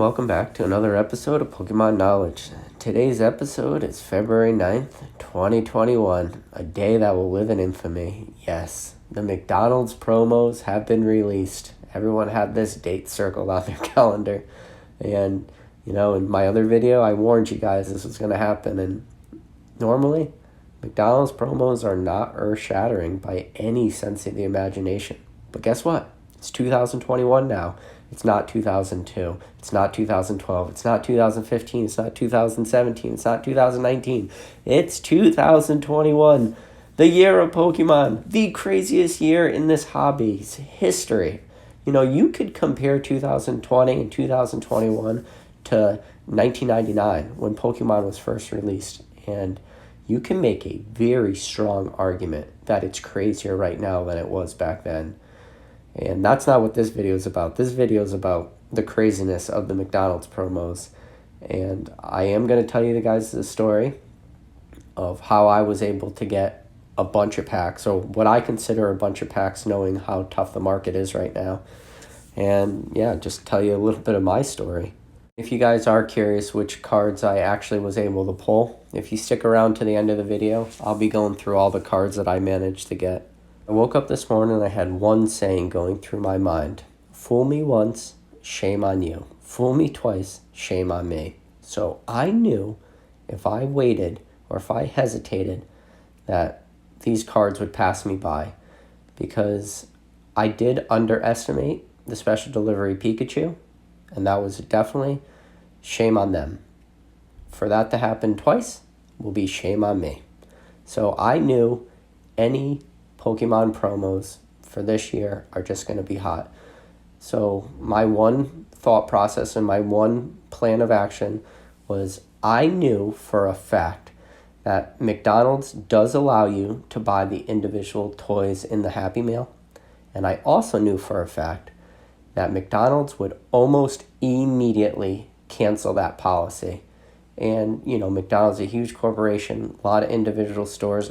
Welcome back to another episode of Pokemon Knowledge. Today's episode is February 9th, 2021, a day that will live in infamy. Yes, the McDonald's promos have been released. Everyone had this date circled on their calendar. And, in my other video, I warned you guys this was going to happen. And normally, McDonald's promos are not earth-shattering by any sense of the imagination. But guess what? It's 2021 now. It's not 2002. It's not 2012. It's not 2015. It's not 2017. It's not 2019. It's 2021. The year of Pokemon. The craziest year in this hobby's history. You could compare 2020 and 2021 to 1999 when Pokemon was first released. And you can make a very strong argument that it's crazier right now than it was back then. And that's not what this video is about. This video is about the craziness of the McDonald's promos. And I am going to tell you guys the story of how I was able to get a bunch of packs, or what I consider a bunch of packs, knowing how tough the market is right now. And yeah, just tell you a little bit of my story. If you guys are curious which cards I actually was able to pull, if you stick around to the end of the video, I'll be going through all the cards that I managed to get. I woke up this morning and I had one saying going through my mind: fool me once, shame on you. Fool me twice, shame on me. So I knew if I waited or if I hesitated that these cards would pass me by, because I did underestimate the special delivery Pikachu, and that was definitely shame on them. For that to happen twice will be shame on me. So I knew any Pokemon promos for this year are just going to be hot. So my one thought process and my one plan of action was, I knew for a fact that McDonald's does allow you to buy the individual toys in the Happy Meal. And I also knew for a fact that McDonald's would almost immediately cancel that policy. And, McDonald's is a huge corporation, a lot of individual stores.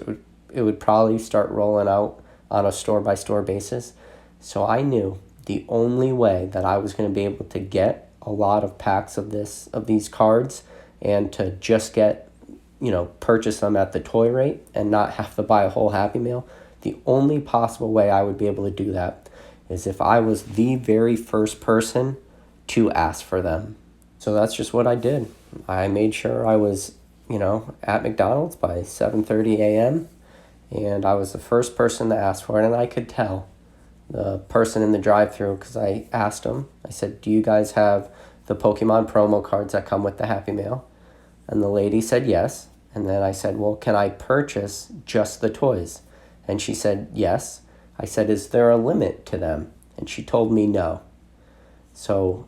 It would probably start rolling out on a store-by-store basis. So I knew the only way that I was going to be able to get a lot of packs of these cards, and to just get, purchase them at the toy rate and not have to buy a whole Happy Meal, the only possible way I would be able to do that is if I was the very first person to ask for them. So that's just what I did. I made sure I was, at McDonald's by 7:30 a.m., and I was the first person to ask for it. And I could tell the person in the drive-thru, because I asked them, I said, do you guys have the Pokemon promo cards that come with the Happy Meal? And the lady said yes. And then I said, well, can I purchase just the toys? And she said yes. I said, is there a limit to them? And she told me no. So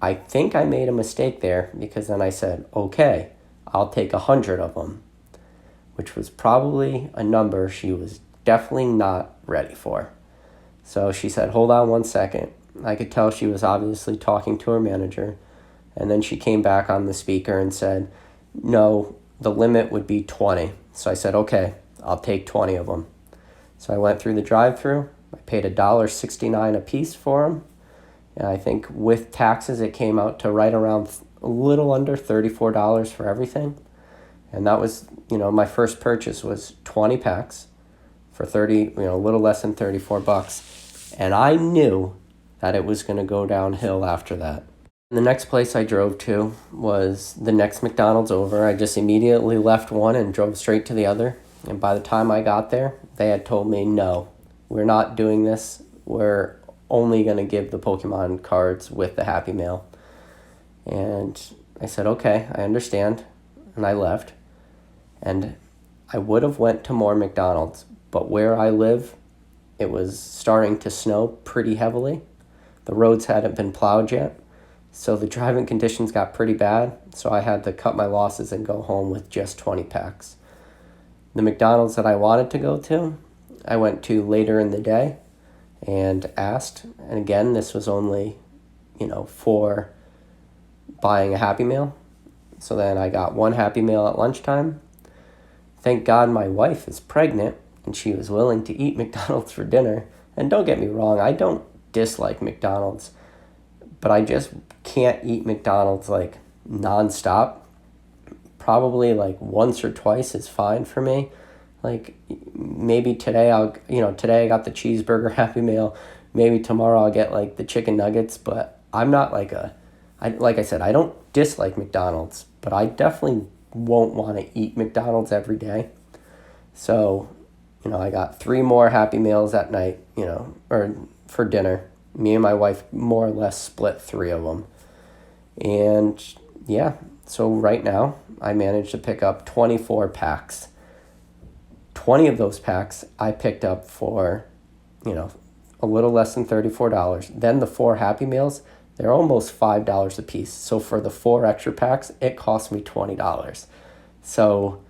I think I made a mistake there, because then I said, okay, I'll take 100 of them, which was probably a number she was definitely not ready for. So she said, hold on one second. I could tell she was obviously talking to her manager. And then she came back on the speaker and said, no, the limit would be 20. So I said, okay, I'll take 20 of them. So I went through the drive-thru. I paid $1.69 a piece for them. And I think with taxes, it came out to right around a little under $34 for everything. And that was, my first purchase was 20 packs for a little less than $34. And I knew that it was going to go downhill after that. The next place I drove to was the next McDonald's over. I just immediately left one and drove straight to the other. And by the time I got there, they had told me, no, we're not doing this. We're only going to give the Pokemon cards with the Happy Meal. And I said, okay, I understand. And I left. And I would have went to more McDonald's, but where I live, it was starting to snow pretty heavily. The roads hadn't been plowed yet, so the driving conditions got pretty bad, so I had to cut my losses and go home with just 20 packs. The McDonald's that I wanted to go to, I went to later in the day and asked, and again, this was only, for buying a Happy Meal. So then I got one Happy Meal at lunchtime. Thank God my wife is pregnant and she was willing to eat McDonald's for dinner. And don't get me wrong, I don't dislike McDonald's, but I just can't eat McDonald's like nonstop. Probably like once or twice is fine for me. Like maybe today today I got the cheeseburger Happy Meal. Maybe tomorrow I'll get like the chicken nuggets, but I'm not like like I said, I don't dislike McDonald's, but I definitely won't want to eat McDonald's every day. So, I got 3 more Happy Meals at night, or for dinner. Me and my wife more or less split 3 of them. And yeah, so right now I managed to pick up 24 packs. 20 of those packs I picked up for, a little less than $34. Then the 4 Happy Meals, they're almost $5 a piece. So for the 4 extra packs, it cost me $20. So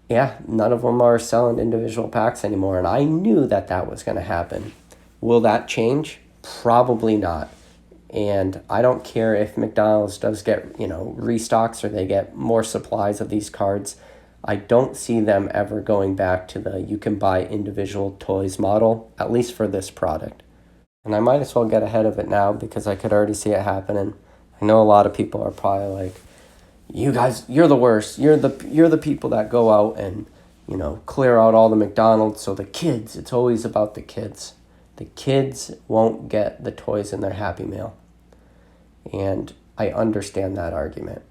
yeah, none of them are selling individual packs anymore. And I knew that was going to happen. Will that change? Probably not. And I don't care if McDonald's does get, restocks or they get more supplies of these cards. I don't see them ever going back to the you can buy individual toys model, at least for this product. And I might as well get ahead of it now because I could already see it happening. I know a lot of people are probably like, you guys, you're the worst. You're the people that go out and, clear out all the McDonald's. So the kids, it's always about the kids. The kids won't get the toys in their Happy Meal. And I understand that argument.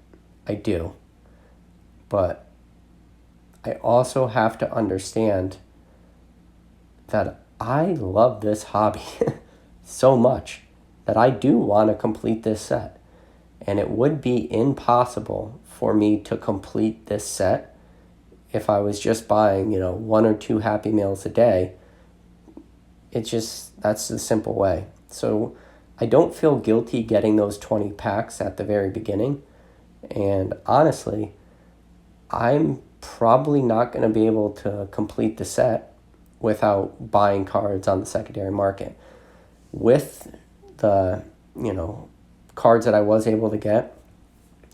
I do. But I also have to understand that I love this hobby so much that I do want to complete this set. And it would be impossible for me to complete this set if I was just buying, 1 or 2 Happy Meals a day. That's the simple way. So I don't feel guilty getting those 20 packs at the very beginning. And honestly, I'm probably not going to be able to complete the set without buying cards on the secondary market. With the, cards that I was able to get,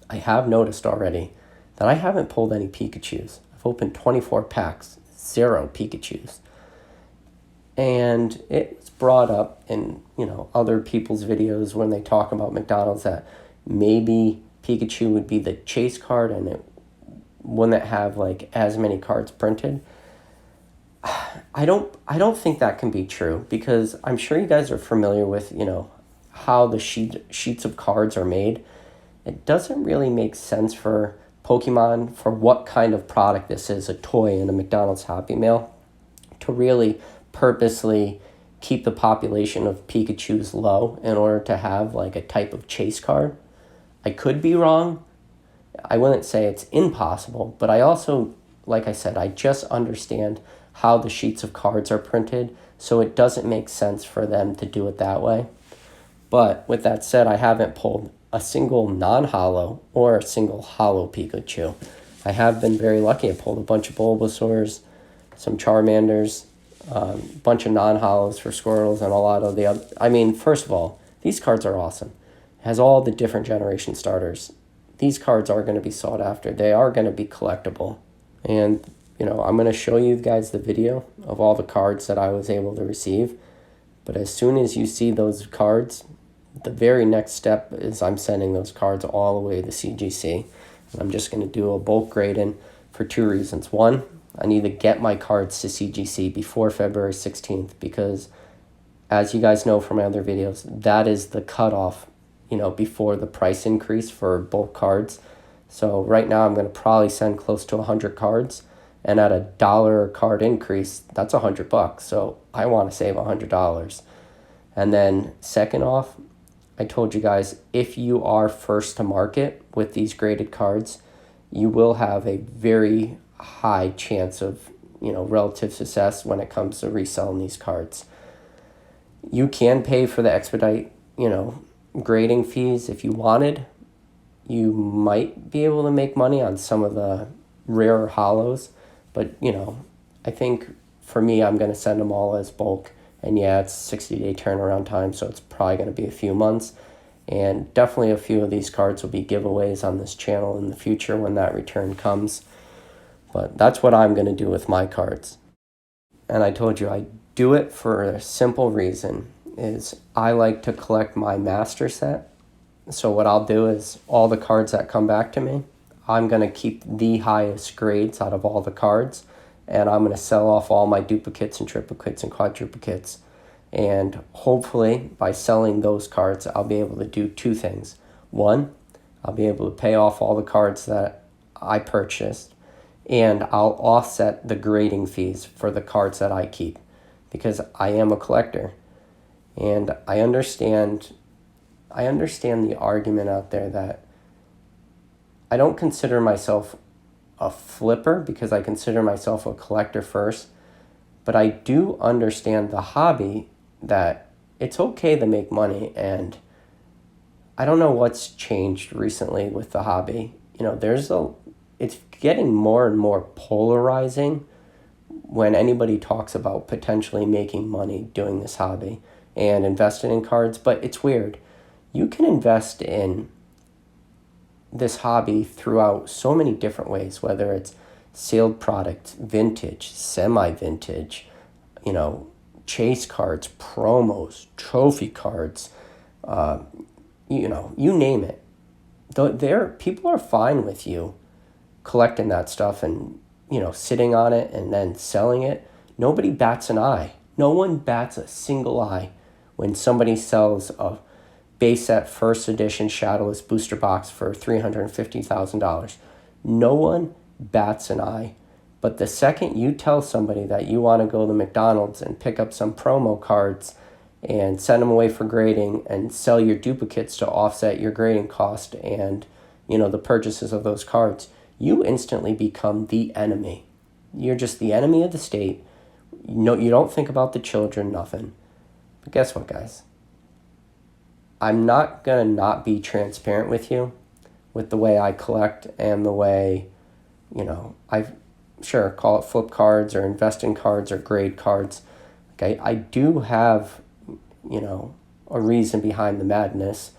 I have noticed already that I haven't pulled any Pikachus. I've opened 24 packs, 0 Pikachus. And it's brought up in, other people's videos when they talk about McDonald's that maybe Pikachu would be the chase card and it wouldn't have like as many cards printed. I don't think that can be true because I'm sure you guys are familiar with, how the sheets of cards are made. It doesn't really make sense for Pokemon, for what kind of product this is, a toy in a McDonald's Happy Meal, to really purposely keep the population of Pikachus low in order to have like a type of chase card. I could be wrong. I wouldn't say it's impossible, but I also, like I said, I just understand how the sheets of cards are printed, so it doesn't make sense for them to do it that way. But with that said, I haven't pulled a single non-holo or a single holo Pikachu. I have been very lucky. I pulled a bunch of Bulbasaurs, some Charmanders, a bunch of non-holos for Squirtles, and a lot of the other. I mean, first of all, these cards are awesome. It has all the different generation starters. These cards are going to be sought after. They are going to be collectible. And, I'm going to show you guys the video of all the cards that I was able to receive. But as soon as you see those cards, the very next step is I'm sending those cards all the way to CGC. And I'm just going to do a bulk grading for 2 reasons. One, I need to get my cards to CGC before February 16th because, as you guys know from my other videos, that is the cutoff, before the price increase for bulk cards. So right now I'm going to probably send close to 100 cards, and at $1 card increase, that's $100. So I want to save $100. And then second off, I told you guys, if you are first to market with these graded cards, you will have a very high chance of, relative success when it comes to reselling these cards. You can pay for the expedite, grading fees if you wanted. You might be able to make money on some of the rarer holos, but, I think for me, I'm going to send them all as bulk. And yeah, it's 60-day turnaround time, so it's probably going to be a few months. And definitely a few of these cards will be giveaways on this channel in the future when that return comes. But that's what I'm going to do with my cards. And I told you, I do it for a simple reason. is I like to collect my master set. So what I'll do is all the cards that come back to me, I'm going to keep the highest grades out of all the cards, and I'm going to sell off all my duplicates and triplicates and quadruplicates. And hopefully by selling those cards, I'll be able to do two things. One, I'll be able to pay off all the cards that I purchased, and I'll offset the grading fees for the cards that I keep, because I am a collector. And I understand the argument out there that I don't consider myself a flipper because I consider myself a collector first, but I do understand the hobby, that it's okay to make money. And I don't know what's changed recently with the hobby. It's getting more and more polarizing when anybody talks about potentially making money doing this hobby and investing in cards. But it's weird. You can invest in this hobby throughout so many different ways, whether it's sealed product, vintage, semi-vintage, chase cards, promos, trophy cards, you name it. People are fine with you collecting that stuff and, sitting on it and then selling it. Nobody bats an eye. No one bats a single eye when somebody sells a base set first edition Shadowless booster box for $350,000. No one bats an eye. But the second you tell somebody that you want to go to McDonald's and pick up some promo cards and send them away for grading and sell your duplicates to offset your grading cost and, the purchases of those cards, you instantly become the enemy. You're just the enemy of the state. You don't think about the children, nothing. But guess what, guys? I'm not going to not be transparent with you with the way I collect and the way, call it flip cards or invest in cards or grade cards. Okay, I do have, a reason behind the madness.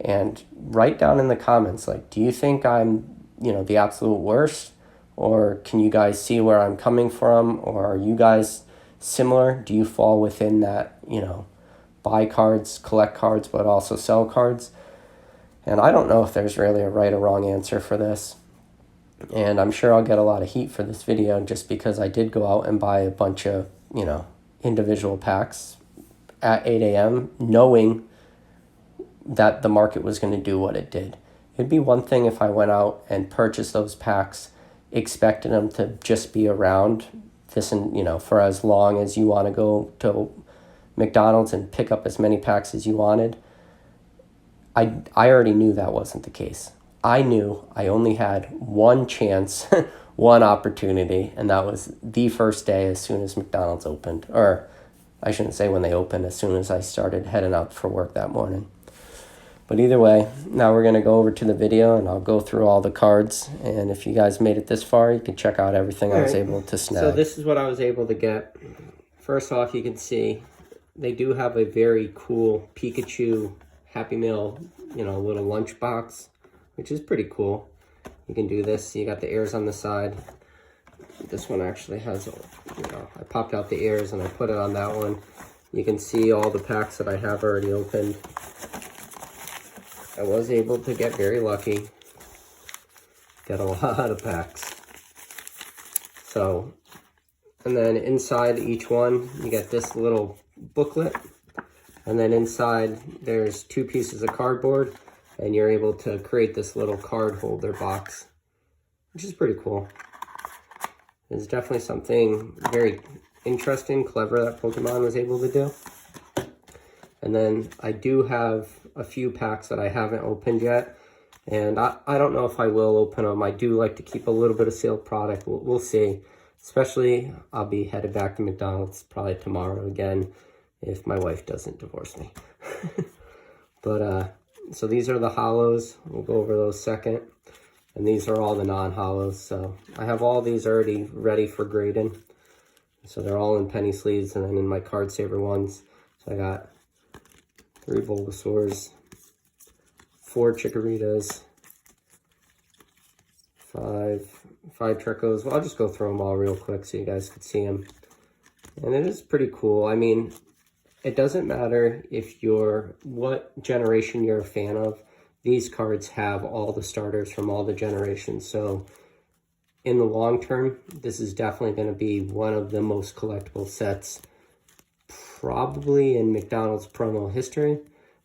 And write down in the comments, do you think I'm, the absolute worst? Or can you guys see where I'm coming from? Or are you guys similar? Do you fall within that, buy cards, collect cards, but also sell cards? And I don't know if there's really a right or wrong answer for this. And I'm sure I'll get a lot of heat for this video just because I did go out and buy a bunch of, individual packs at 8 a.m. knowing that the market was going to do what it did. It'd be one thing if I went out and purchased those packs, expecting them to just be around for as long as you want to go to McDonald's and pick up as many packs as you wanted. I already knew that wasn't the case. I knew I only had one chance, one opportunity, and that was the first day as soon as McDonald's opened. Or I shouldn't say when they opened, as soon as I started heading out for work that morning. But either way, now we're going to go over to the video and I'll go through all the cards. And if you guys made it this far, you can check out everything I was able to snag. So this is what I was able to get. First off, you can see they do have a very cool Pikachu Happy Meal, little lunch box, which is pretty cool. You can do this. You got the ears on the side. This one actually has, I popped out the ears and I put it on that one. You can see all the packs that I have already opened. I was able to get very lucky. Get a lot of packs. So, and then inside each one, you get this little booklet. And then inside, there's 2 pieces of cardboard. And you're able to create this little card holder box, which is pretty cool. It's definitely something very interesting, clever that Pokemon was able to do. And then I do have a few packs that I haven't opened yet. And I don't know if I will open them. I do like to keep a little bit of sealed product. We'll see. Especially, I'll be headed back to McDonald's probably tomorrow again if my wife doesn't divorce me. But, so these are the hollows. We'll go over those second. And these are all the non-hollows. So I have all these already ready for grading. So they're all in penny sleeves and then in my card saver ones. So I got 3 Bulbasaurs, 4 Chikoritas, 5 Tricos. Well, I'll just go through them all real quick so you guys can see them. And it is pretty cool. I mean, it doesn't matter if you're, what generation you're a fan of, these cards have all the starters from all the generations. So in the long term, this is definitely going to be one of the most collectible sets probably in McDonald's promo history,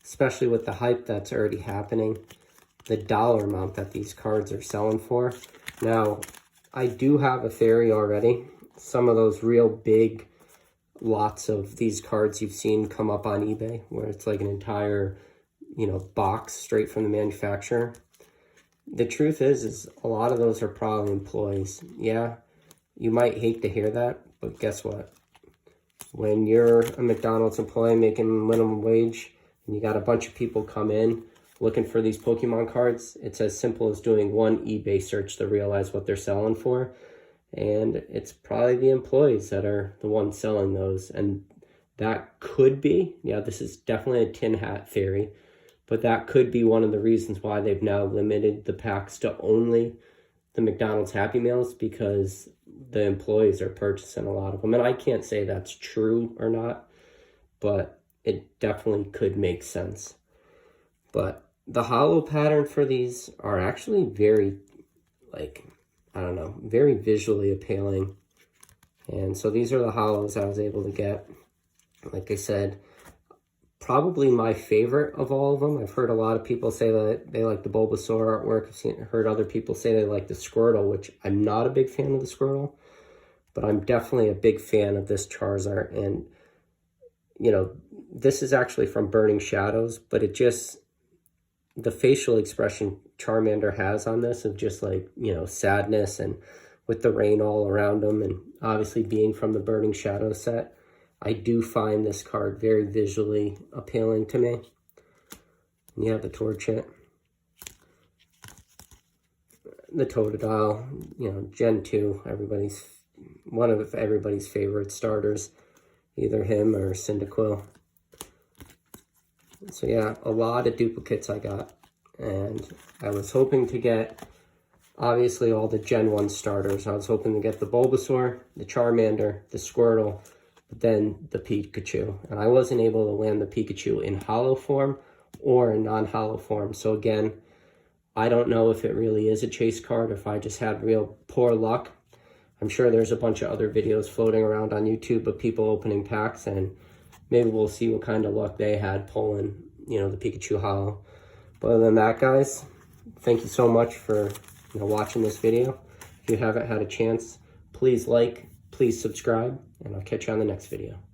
especially with the hype that's already happening, the dollar amount that these cards are selling for. Now, I do have a theory already. Some of those real big lots of these cards you've seen come up on eBay, where it's like an entire, you know, box straight from the manufacturer. The truth is a lot of those are probably employees. Yeah, you might hate to hear that, but guess what? When you're a McDonald's employee making minimum wage and you got a bunch of people come in looking for these Pokemon cards, it's as simple as doing one eBay search to realize what they're selling for. And it's probably the employees that are the ones selling those. And that could be, yeah, this is definitely a tin hat theory, but that could be one of the reasons why they've now limited the packs to only the McDonald's Happy Meals, because the employees are purchasing a lot of them. And I can't say that's true or not, but it definitely could make sense. But the hollow pattern for these are actually very, like, I don't know, very visually appealing. And so these are the hollows I was able to get. Like I said, probably my favorite of all of them. I've heard a lot of people say that they like the Bulbasaur artwork. Heard other people say they like the Squirtle, which I'm not a big fan of the Squirtle, but I'm definitely a big fan of this Charizard. And, you know, this is actually from Burning Shadows, but it just, the facial expression Charmander has on this of just like, you know, sadness, and with the rain all around him, and obviously being from the Burning Shadows set, I do find this card very visually appealing to me. And you have the Torchic, the Totodile, you know, Gen 2, one of everybody's favorite starters, either him or Cyndaquil. So yeah, a lot of duplicates I got. And I was hoping to get, obviously, all the Gen 1 starters. I was hoping to get the Bulbasaur, the Charmander, the Squirtle, but then the Pikachu. And I wasn't able to land the Pikachu in hollow form or in non-hollow form. So again, I don't know if it really is a chase card, if I just had real poor luck. I'm sure there's a bunch of other videos floating around on YouTube of people opening packs, and maybe we'll see what kind of luck they had pulling, you know, the Pikachu hollow. But other than that, guys, thank you so much for, you know, watching this video. If you haven't had a chance, please like, please subscribe, and I'll catch you on the next video.